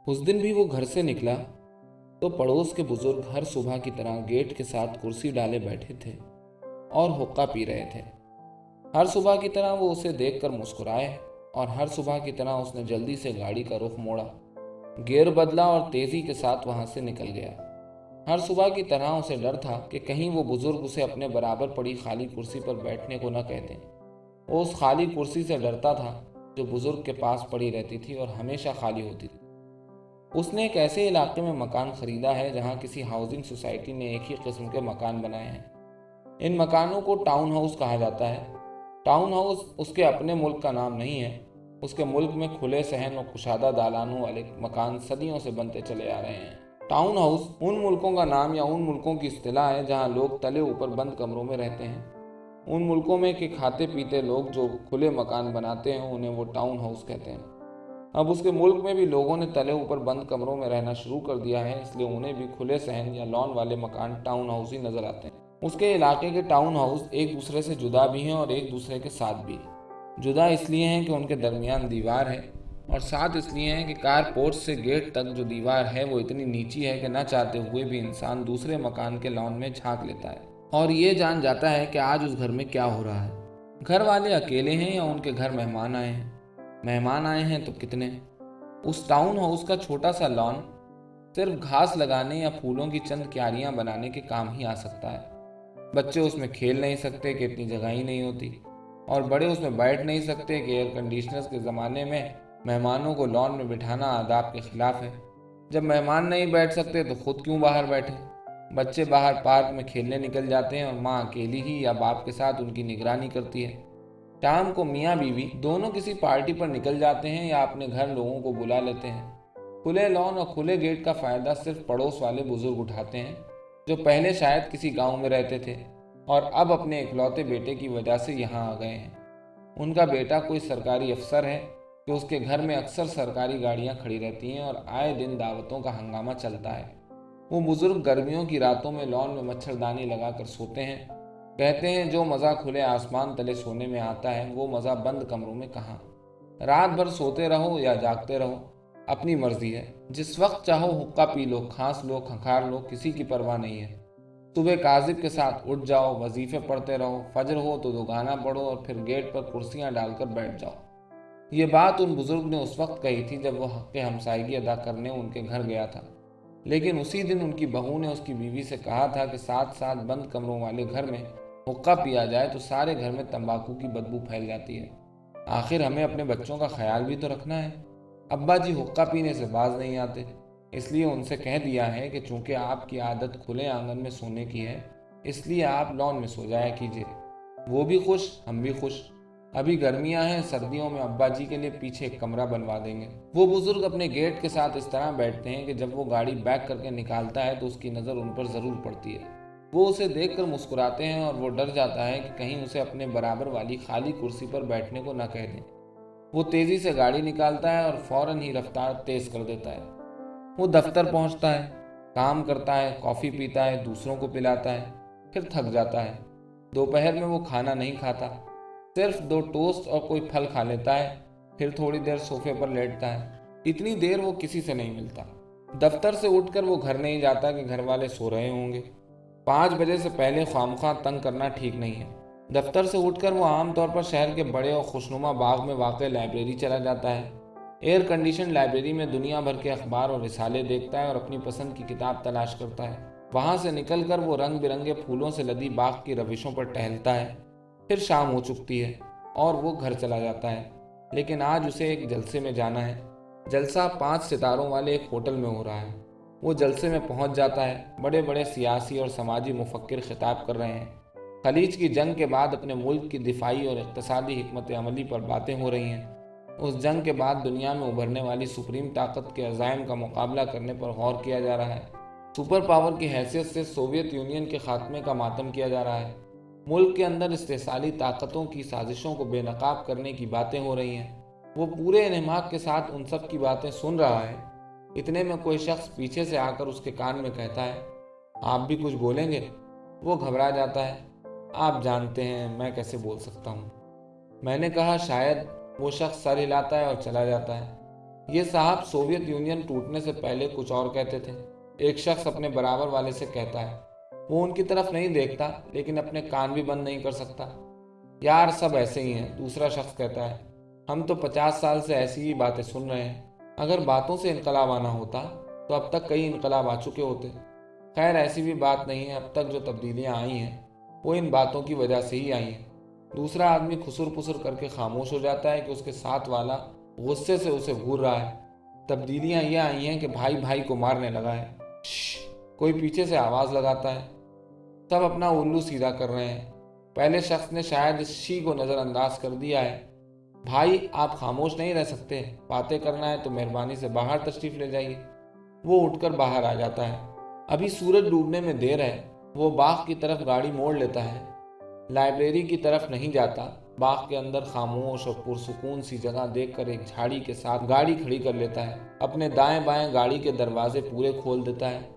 उस दिन भी वो घर से निकला तो पड़ोस के बुजुर्ग हर सुबह की तरह गेट के साथ कुर्सी डाले बैठे थे और हुक्का पी रहे थे। हर सुबह की तरह वो उसे देखकर मुस्कुराए और हर सुबह की तरह उसने जल्दी से गाड़ी का रुख मोड़ा, गियर बदला और तेजी के साथ वहां से निकल गया। हर सुबह की तरह उसे डर था कि कहीं वो बुजुर्ग उसे अपने बराबर पड़ी खाली कुर्सी पर बैठने को न कह दें। वो उस खाली कुर्सी से डरता था जो बुजुर्ग के पास पड़ी रहती थी और हमेशा खाली होती थी। उसने एक ऐसे इलाके में मकान खरीदा है जहां किसी हाउसिंग सोसाइटी ने एक ही किस्म के मकान बनाए हैं। इन मकानों को टाउन हाउस कहा जाता है। टाउन हाउस उसके अपने मुल्क का नाम नहीं है। उसके मुल्क में खुले सहन और कुशादा दालानों वाले मकान सदियों से बनते चले आ रहे हैं। टाउन हाउस उन मुल्कों का नाम या उन मुल्कों की इस्तिलाह है जहां लोग तले ऊपर बंद कमरों में रहते हैं। उन मुल्कों में के खाते पीते लोग जो खुले मकान बनाते हैं उन्हें वो टाउन हाउस कहते हैं। अब उसके मुल्क में भी लोगों ने तले ऊपर बंद कमरों में रहना शुरू कर दिया है, इसलिए उन्हें भी खुले सहन या लॉन वाले मकान टाउन हाउस ही नजर आते हैं। उसके इलाके के टाउन हाउस एक दूसरे से जुदा भी हैं और एक दूसरे के साथ भी। जुदा इसलिए हैं कि उनके दरमियान दीवार है और साथ इसलिए हैं कि कार पोर्च से गेट तक जो दीवार है वो इतनी नीची है कि न चाहते हुए भी इंसान दूसरे मकान के लॉन में झांक लेता है और ये जान जाता है कि आज उस घर में क्या हो रहा है। घर वाले अकेले हैं या उनके घर मेहमान आए हैं। मेहमान आए हैं तो कितने। उस टाउन हाउस का छोटा सा लॉन सिर्फ घास लगाने या फूलों की चंद क्यारियां बनाने के काम ही आ सकता है। बच्चे उसमें खेल नहीं सकते कि इतनी जगह ही नहीं होती, और बड़े उसमें बैठ नहीं सकते कि एयर कंडीशनर्स के ज़माने में मेहमानों को लॉन में बिठाना आदाब के खिलाफ है। जब मेहमान नहीं बैठ सकते तो खुद क्यों बाहर बैठे। बच्चे बाहर पार्क में खेलने निकल जाते हैं और माँ अकेली ही या बाप के साथ उनकी निगरानी करती है। शाम को मियाँ बीवी दोनों किसी पार्टी पर निकल जाते हैं या अपने घर लोगों को बुला लेते हैं। खुले लॉन और खुले गेट का फायदा सिर्फ पड़ोस वाले बुजुर्ग उठाते हैं जो पहले शायद किसी गांव में रहते थे और अब अपने इकलौते बेटे की वजह से यहाँ आ गए हैं। उनका बेटा कोई सरकारी अफसर है कि उसके घर में अक्सर सरकारी गाड़ियाँ खड़ी रहती हैं और आए दिन दावतों का हंगामा चलता है। वो बुजुर्ग गर्मियों की रातों में लॉन में मच्छरदानी लगाकर सोते हैं। कहते हैं जो मज़ा खुले आसमान तले सोने में आता है वो मज़ा बंद कमरों में कहाँ। रात भर सोते रहो या जागते रहो, अपनी मर्जी है। जिस वक्त चाहो हुक्का पी लो, खांस लो, खंखार लो, किसी की परवाह नहीं है। सुबह काजिब के साथ उठ जाओ, वजीफे पढ़ते रहो, फजर हो तो दो गाना पढ़ो और फिर गेट पर कुर्सियां डालकर बैठ जाओ। ये बात उन बुजुर्ग ने उस वक्त कही थी जब वो हक़ हमसायगी अदा करने उनके घर गया था। लेकिन उसी दिन उनकी बहू ने उसकी बीवी से कहा था कि साथ साथ बंद कमरों वाले घर में हुक्का पिया जाए तो सारे घर में तंबाकू की बदबू फैल जाती है। आखिर हमें अपने बच्चों का ख्याल भी तो रखना है। अब्बा जी हुक्का पीने से बाज नहीं आते, इसलिए उनसे कह दिया है कि चूंकि आपकी आदत खुले आंगन में सोने की है इसलिए आप लॉन में सो जाया कीजिए। वो भी खुश, हम भी खुश। अभी गर्मियां हैं, सर्दियों में अब्बा जी के लिए पीछे एक कमरा बनवा देंगे। वो बुजुर्ग अपने गेट के साथ इस तरह बैठते हैं कि जब वो गाड़ी बैक करके निकालता है तो उसकी नज़र उन पर ज़रूर पड़ती है। वो उसे देखकर मुस्कुराते हैं और वो डर जाता है कि कहीं उसे अपने बराबर वाली खाली कुर्सी पर बैठने को न कह दें। वो तेज़ी से गाड़ी निकालता है और फौरन ही रफ्तार तेज कर देता है। वो दफ्तर पहुंचता है, काम करता है, कॉफ़ी पीता है, दूसरों को पिलाता है, फिर थक जाता है। दोपहर में वो खाना नहीं खाता, सिर्फ दो टोस्ट और कोई फल खा लेता है, फिर थोड़ी देर सोफे पर लेटता है। इतनी देर वो किसी से नहीं मिलता। दफ्तर से उठकर वो घर नहीं जाता कि घर वाले सो रहे होंगे। 5 बजे से पहले खामखा तंग करना ठीक नहीं है। दफ्तर से उठकर वो आमतौर पर शहर के बड़े और खुशनुमा बाग में वाक़ लाइब्रेरी चला जाता है। एयर कंडीशन लाइब्रेरी में दुनिया भर के अखबार और रिसाले देखता है और अपनी पसंद की किताब तलाश करता है। वहाँ से निकलकर वो रंग बिरंगे फूलों से लदी बाग की रविशों पर टहलता है। फिर शाम हो चुकती है और वो घर चला जाता है। लेकिन आज उसे एक जलसे में जाना है। जलसा 5 सितारों वाले एक होटल में हो रहा है। वो जलसे में पहुंच जाता है। बड़े बड़े सियासी और समाजी मुफक्किर खिताब कर रहे हैं। खलीज की जंग के बाद अपने मुल्क की दिफाई और इक़्तिसादी हिकमत अमली पर बातें हो रही हैं। उस जंग के बाद दुनिया में उभरने वाली सुप्रीम ताकत के अज़ाइम का मुकाबला करने पर गौर किया जा रहा है। सुपर पावर की हैसियत से सोवियत यूनियन के खात्मे का मातम किया जा रहा है। मुल्क के अंदर इस्तेसाली ताकतों की साजिशों को बेनकाब करने की बातें हो रही हैं। वो पूरे इन्हिमाक के साथ उन सब की बातें सुन रहा है। इतने में कोई शख्स पीछे से आकर उसके कान में कहता है, आप भी कुछ बोलेंगे? वो घबरा जाता है। आप जानते हैं मैं कैसे बोल सकता हूँ। मैंने कहा शायद। वो शख्स सर हिलाता है और चला जाता है। ये साहब सोवियत यूनियन टूटने से पहले कुछ और कहते थे। एक शख्स अपने बराबर वाले से कहता है। वो उनकी तरफ नहीं देखता लेकिन अपने कान भी बंद नहीं कर सकता। यार सब ऐसे ही हैं। दूसरा शख्स कहता है, हम तो 50 साल से ऐसी ही बातें सुन रहे हैं। अगर बातों से इनकलाब आना होता तो अब तक कई इनकलाब आ चुके होते। खैर ऐसी भी बात नहीं है, अब तक जो तब्दीलियां आई हैं वो इन बातों की वजह से ही आई हैं। दूसरा आदमी खुसुर पुसुर करके खामोश हो जाता है कि उसके साथ वाला गुस्से से उसे घूर रहा है। तब्दीलियां ये आई हैं कि भाई भाई को मारने लगा है। कोई पीछे से आवाज लगाता है। सब अपना उल्लू सीधा कर रहे हैं। पहले शख्स ने शायद इस शी को नजरअंदाज कर दिया है। भाई आप खामोश नहीं रह सकते, बातें करना है तो मेहरबानी से बाहर तशरीफ ले जाइए। वो उठकर बाहर आ जाता है। अभी सूरज डूबने में देर है। वो बाग की तरफ गाड़ी मोड़ लेता है। लाइब्रेरी की तरफ नहीं जाता। बाग के अंदर खामोश और पुरसुकून सी जगह देखकर एक झाड़ी के साथ गाड़ी खड़ी कर लेता है। अपने दाएं बाएं गाड़ी के दरवाजे पूरे खोल देता है।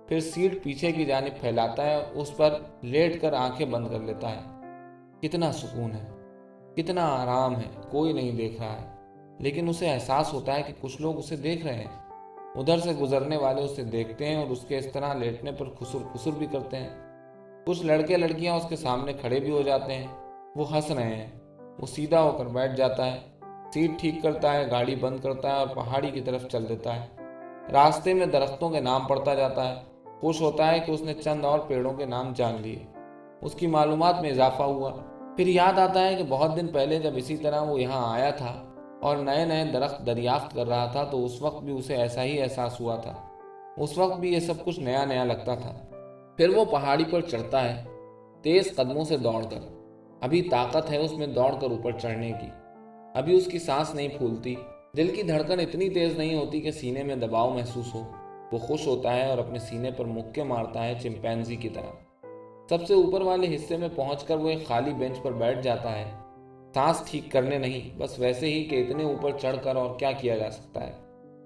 फिर सीट पीछे की जानिब फैलाता है, उस पर लेट कर आंखें बंद कर लेता है। कितना सुकून है, कितना आराम है। कोई नहीं देख रहा है लेकिन उसे एहसास होता है कि कुछ लोग उसे देख रहे हैं। उधर से गुजरने वाले उसे देखते हैं और उसके इस तरह लेटने पर खुसुर खुसुर भी करते हैं। कुछ लड़के लड़कियां उसके सामने खड़े भी हो जाते हैं। वो हंस रहे हैं। वो सीधा होकर बैठ जाता है, सीट ठीक करता है, गाड़ी बंद करता है और पहाड़ी की तरफ चल देता है। रास्ते में दरख्तों के नाम पढ़ता जाता है। खुश होता है कि उसने चंद और पेड़ों के नाम जान लिए। उसकी मालूमात में इजाफा हुआ। फिर याद आता है कि बहुत दिन पहले जब इसी तरह वो यहाँ आया था और नए नए दरख्त दरियाफ्त कर रहा था तो उस वक्त भी उसे ऐसा ही एहसास हुआ था। उस वक्त भी ये सब कुछ नया नया लगता था। फिर वो पहाड़ी पर चढ़ता है, तेज कदमों से दौड़कर। अभी ताकत है उसमें दौड़कर ऊपर चढ़ने की। अभी उसकी सांस नहीं फूलती, दिल की धड़कन इतनी तेज नहीं होती कि सीने में दबाव महसूस हो। वो खुश होता है और अपने सीने पर मुक्के मारता है चिंपैंजी की तरह। सबसे ऊपर वाले हिस्से में पहुंचकर वो एक खाली बेंच पर बैठ जाता है। सांस ठीक करने नहीं, बस वैसे ही कि इतने ऊपर चढ़कर और क्या किया जा सकता है।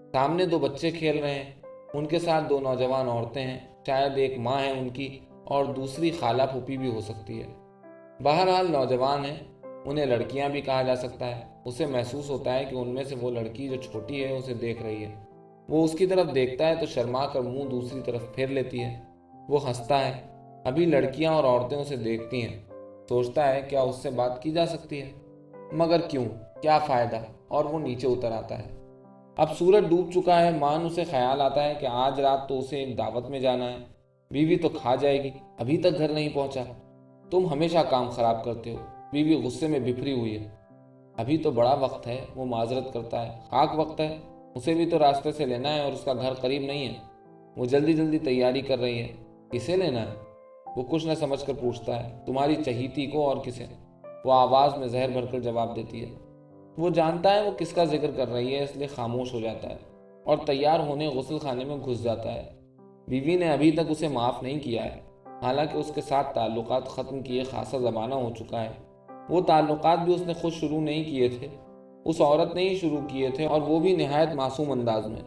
सामने दो बच्चे खेल रहे हैं, उनके साथ दो नौजवान औरतें हैं। शायद एक माँ है उनकी और दूसरी खाला फूफी भी हो सकती है। बहरहाल नौजवान हैं, उन्हें लड़कियां भी कहा जा सकता है। उसे महसूस होता है कि उनमें से वो लड़की जो छोटी है उसे देख रही है। वो उसकी तरफ देखता है तो शर्मा कर मुंह दूसरी तरफ फेर लेती है। वो हंसता है। अभी लड़कियां और औरतें उसे देखती हैं। सोचता है क्या उससे बात की जा सकती है, मगर क्यों, क्या फायदा, और वो नीचे उतर आता है। अब सूरज डूब चुका है। मान उसे ख्याल आता है कि आज रात तो उसे एक दावत में जाना है। बीवी तो खा जाएगी, अभी तक घर नहीं पहुंचा। तुम हमेशा काम खराब करते हो। बीवी गुस्से में बिफरी हुई है। अभी तो बड़ा वक्त है, वो माजरत करता है। खाक वक्त है, उसे भी तो रास्ते से लेना है और उसका घर करीब नहीं है। वो जल्दी जल्दी तैयारी कर रही है। किसे लेना है, वो कुछ न समझ कर पूछता है। तुम्हारी चहीती को और किसे, वो आवाज़ में जहर भरकर जवाब देती है। वो जानता है वो किसका जिक्र कर रही है, इसलिए खामोश हो जाता है और तैयार होने गुस्ल खाने में घुस जाता है। बीवी ने अभी तक उसे माफ़ नहीं किया है, हालांकि उसके साथ ताल्लुकात ख़त्म किए खासा ज़माना हो चुका है। वो ताल्लुकात भी उसने खुद शुरू नहीं किए थे, उस औरत ने ही शुरू किए थे, और वो भी निहायत मासूम अंदाज में।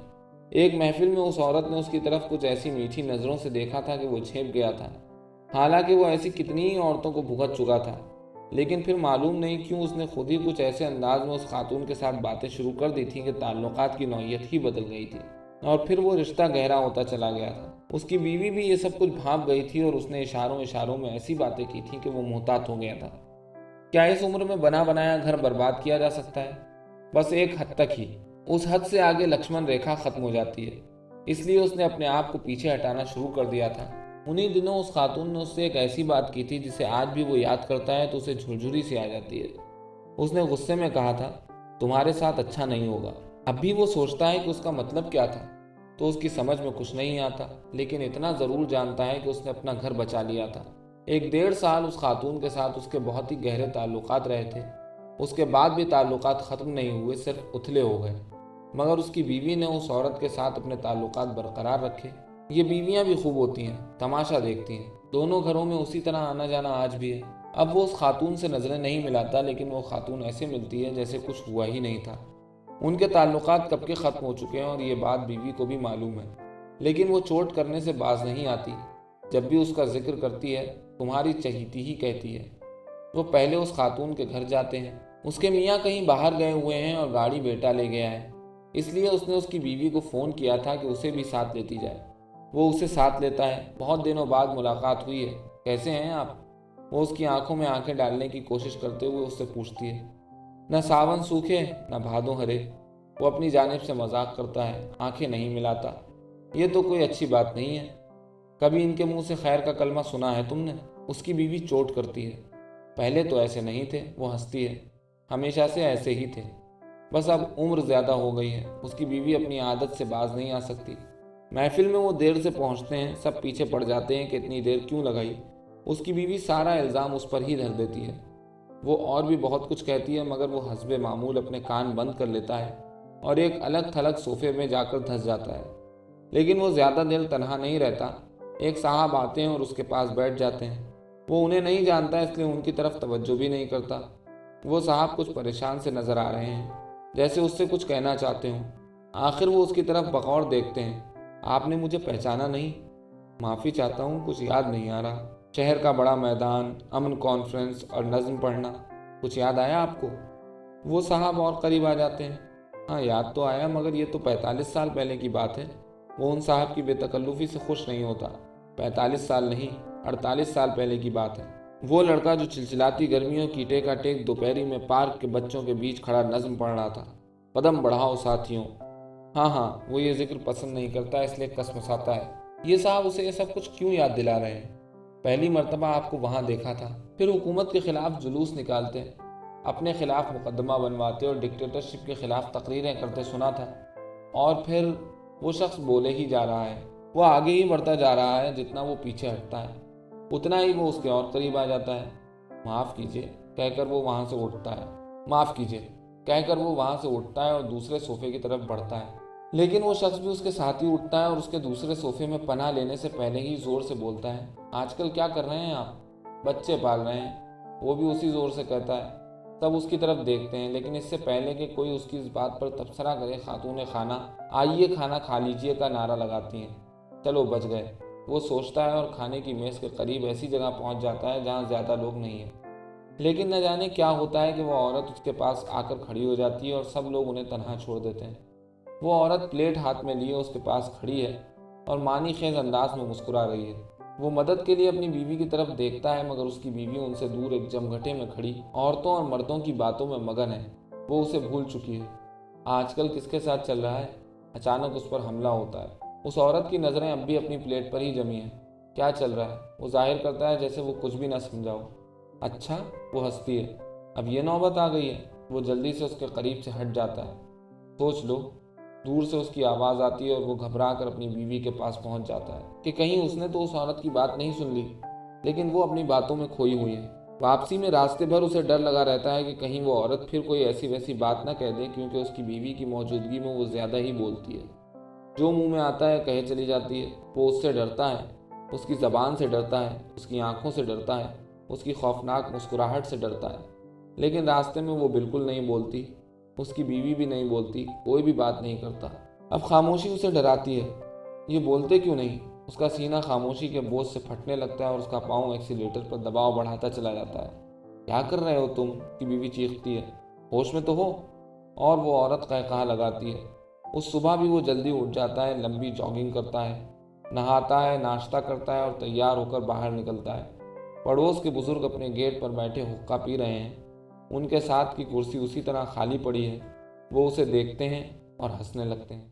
एक महफिल में उस औरत ने उसकी तरफ कुछ ऐसी मीठी नज़रों से देखा था कि वो झेप गया था। हालांकि वो ऐसी कितनी ही औरतों को भुगत चुका था, लेकिन फिर मालूम नहीं क्यों उसने खुद ही कुछ ऐसे अंदाज में उस खातून के साथ बातें शुरू कर दी थी कि ताल्लुकात की नौयत ही बदल गई थी और फिर वो रिश्ता गहरा होता चला गया था। उसकी बीवी भी ये सब कुछ भांप गई थी और उसने इशारों इशारों में ऐसी बातें की थी कि वो मुहतात हो गया था। क्या इस उम्र में बना बनाया घर बर्बाद किया जा सकता है? बस एक हद तक ही। उस हद से आगे लक्ष्मण रेखा खत्म हो जाती है। इसलिए उसने अपने आप को पीछे हटाना शुरू कर दिया था। उन्हीं दिनों उस खातून ने उससे एक ऐसी बात की थी जिसे आज भी वो याद करता है तो उसे झुरझुरी सी आ जाती है। उसने गुस्से में कहा था, तुम्हारे साथ अच्छा नहीं होगा। अब भी वो सोचता है कि उसका मतलब क्या था, तो उसकी समझ में कुछ नहीं आता, लेकिन इतना ज़रूर जानता है कि उसने अपना घर बचा लिया था। 1-1.5 साल उस खातून के साथ उसके बहुत ही गहरे ताल्लुकात रहे थे। उसके बाद भी ताल्लुकात ख़त्म नहीं हुए, सिर्फ उथले हो गए। मगर उसकी बीवी ने उस औरत के साथ अपने ताल्लुकात बरकरार रखे। ये बीवियां भी खूब होती हैं, तमाशा देखती हैं। दोनों घरों में उसी तरह आना जाना आज भी है। अब वो उस खातून से नजरें नहीं मिलाता, लेकिन वो खातून ऐसे मिलती है जैसे कुछ हुआ ही नहीं था। उनके ताल्लुकात कब के ख़त्म हो चुके हैं और ये बात बीवी को भी मालूम है, लेकिन वो चोट करने से बाज नहीं आती। जब भी उसका जिक्र करती है, तुम्हारी चहीती ही कहती है। वो पहले उस खातून के घर जाते हैं। उसके मियाँ कहीं बाहर गए हुए हैं और गाड़ी बेटा ले गया है। اس لیے اس نے اس کی بیوی کو فون کیا تھا کہ اسے بھی ساتھ لیتی جائے۔ وہ اسے ساتھ لیتا ہے۔ بہت دنوں بعد ملاقات ہوئی ہے، کیسے ہیں آپ؟ وہ اس کی آنکھوں میں آنکھیں ڈالنے کی کوشش کرتے ہوئے اس سے پوچھتی ہے۔ نہ ساون سوکھے نہ بھادوں ہرے، وہ اپنی جانب سے مذاق کرتا ہے، آنکھیں نہیں ملاتا۔ یہ تو کوئی اچھی بات نہیں ہے، کبھی ان کے منہ سے خیر کا کلمہ سنا ہے تم نے؟ اس کی بیوی چوٹ کرتی ہے۔ پہلے تو ایسے نہیں تھے، وہ ہنستی ہے، ہمیشہ سے ایسے ہی تھے، بس اب عمر زیادہ ہو گئی ہے۔ اس کی بیوی اپنی عادت سے باز نہیں آ سکتی۔ محفل میں وہ دیر سے پہنچتے ہیں، سب پیچھے پڑ جاتے ہیں کہ اتنی دیر کیوں لگائی۔ اس کی بیوی سارا الزام اس پر ہی دھر دیتی ہے۔ وہ اور بھی بہت کچھ کہتی ہے مگر وہ حسب معمول اپنے کان بند کر لیتا ہے اور ایک الگ تھلگ صوفے میں جا کر دھس جاتا ہے۔ لیکن وہ زیادہ دیر تنہا نہیں رہتا۔ ایک صاحب آتے ہیں اور اس کے پاس بیٹھ جاتے ہیں۔ وہ انہیں نہیں جانتا اس لیے ان کی طرف توجہ بھی نہیں کرتا۔ وہ صاحب کچھ پریشان سے نظر آ رہے ہیں، جیسے اس سے کچھ کہنا چاہتے ہوں۔ آخر وہ اس کی طرف بغور دیکھتے ہیں۔ آپ نے مجھے پہچانا نہیں؟ معافی چاہتا ہوں، کچھ یاد نہیں آ رہا۔ شہر کا بڑا میدان، امن کانفرنس اور نظم پڑھنا، کچھ یاد آیا آپ کو؟ وہ صاحب اور قریب آ جاتے ہیں۔ ہاں یاد تو آیا، مگر یہ تو 45 سال پہلے کی بات ہے۔ وہ ان صاحب کی بے تکلفی سے خوش نہیں ہوتا۔ 45 سال نہیں، 48 سال پہلے کی بات ہے۔ وہ لڑکا جو چلچلاتی گرمیوں کی ٹیکا ٹیک دوپہری میں پارک کے بچوں کے بیچ کھڑا نظم پڑھ رہا تھا۔ قدم بڑھاؤ ساتھیوں۔ ہاں، وہ یہ ذکر پسند نہیں کرتا اس لیے کسمساتا ہے۔ یہ صاحب اسے یہ سب کچھ کیوں یاد دلا رہے ہیں؟ پہلی مرتبہ آپ کو وہاں دیکھا تھا۔ پھر حکومت کے خلاف جلوس نکالتے، اپنے خلاف مقدمہ بنواتے اور ڈکٹیٹرشپ کے خلاف تقریریں کرتے سنا تھا۔ اور پھر وہ شخص بولے ہی جا رہا ہے، وہ آگے ہی بڑھتا جا رہا ہے۔ جتنا وہ پیچھے ہٹتا ہے اتنا ہی وہ اس کے اور قریب آ جاتا ہے۔ معاف کیجیے کہہ کر وہ وہاں سے اٹھتا ہے۔ معاف کیجیے کہہ کر وہ وہاں سے اٹھتا ہے اور دوسرے صوفے کی طرف بڑھتا ہے۔ لیکن وہ شخص بھی اس کے ساتھ ہی اٹھتا ہے اور اس کے دوسرے صوفے میں پناہ لینے سے پہلے ہی زور سے بولتا ہے، آج کل کیا کر رہے ہیں آپ؟ بچے پال رہے ہیں۔ وہ بھی اسی زور سے کہتا ہے۔ سب اس کی طرف دیکھتے ہیں، لیکن اس سے پہلے کہ کوئی اس کی اس بات پر تبصرہ کرے، خاتون خانہ آئیے کھانا کھا لیجیے کا نعرہ لگاتی ہیں۔ چلو بچ گئے، وہ سوچتا ہے اور کھانے کی میز کے قریب ایسی جگہ پہنچ جاتا ہے جہاں زیادہ لوگ نہیں ہیں۔ لیکن نہ جانے کیا ہوتا ہے کہ وہ عورت اس کے پاس آ کر کھڑی ہو جاتی ہے اور سب لوگ انہیں تنہا چھوڑ دیتے ہیں۔ وہ عورت پلیٹ ہاتھ میں لیے اس کے پاس کھڑی ہے اور معنی خیز انداز میں مسکرا رہی ہے۔ وہ مدد کے لیے اپنی بیوی کی طرف دیکھتا ہے مگر اس کی بیوی ان سے دور ایک جمگھٹے میں کھڑی عورتوں اور مردوں کی باتوں میں مگن ہے۔ وہ اسے بھول چکی ہے۔ آج کل کس کے ساتھ چل رہا ہے؟ اچانک اس پر حملہ ہوتا ہے۔ اس عورت کی نظریں اب بھی اپنی پلیٹ پر ہی جمی ہیں۔ کیا چل رہا ہے؟ وہ ظاہر کرتا ہے جیسے وہ کچھ بھی نہ سمجھا ہو۔ اچھا، وہ ہنستی ہے، اب یہ نوبت آ گئی ہے۔ وہ جلدی سے اس کے قریب سے ہٹ جاتا ہے۔ سوچ لو، دور سے اس کی آواز آتی ہے اور وہ گھبرا کر اپنی بیوی کے پاس پہنچ جاتا ہے کہ کہیں اس نے تو اس عورت کی بات نہیں سن لی۔ لیکن وہ اپنی باتوں میں کھوئی ہوئی ہے۔ واپسی میں راستے بھر اسے ڈر لگا رہتا ہے کہ کہیں وہ عورت پھر کوئی ایسی ویسی بات نہ کہہ دے، کیونکہ اس کی بیوی کی موجودگی میں وہ زیادہ ہی بولتی ہے۔ جو منہ میں آتا ہے کہے چلی جاتی ہے۔ وہ اس سے ڈرتا ہے، اس کی زبان سے ڈرتا ہے، اس کی آنکھوں سے ڈرتا ہے، اس کی خوفناک مسکراہٹ سے ڈرتا ہے۔ لیکن راستے میں وہ بالکل نہیں بولتی، اس کی بیوی بھی نہیں بولتی، کوئی بھی بات نہیں کرتا۔ اب خاموشی اسے ڈراتی ہے۔ یہ بولتے کیوں نہیں؟ اس کا سینہ خاموشی کے بوجھ سے پھٹنے لگتا ہے اور اس کا پاؤں ایکسیلیٹر پر دباؤ بڑھاتا چلا جاتا ہے۔ کیا کر رہے ہو تم؟ کی بیوی چیختی ہے، ہوش میں تو ہو؟ اور وہ عورت قہقہا لگاتی ہے۔ اس صبح بھی وہ جلدی اٹھ جاتا ہے، لمبی جاگنگ کرتا ہے، نہاتا ہے، ناشتہ کرتا ہے اور تیار ہو کر باہر نکلتا ہے۔ پڑوس کے بزرگ اپنے گیٹ پر بیٹھے حقہ پی رہے ہیں۔ ان کے ساتھ کی کرسی اسی طرح خالی پڑی ہے۔ وہ اسے دیکھتے ہیں اور ہنسنے لگتے ہیں۔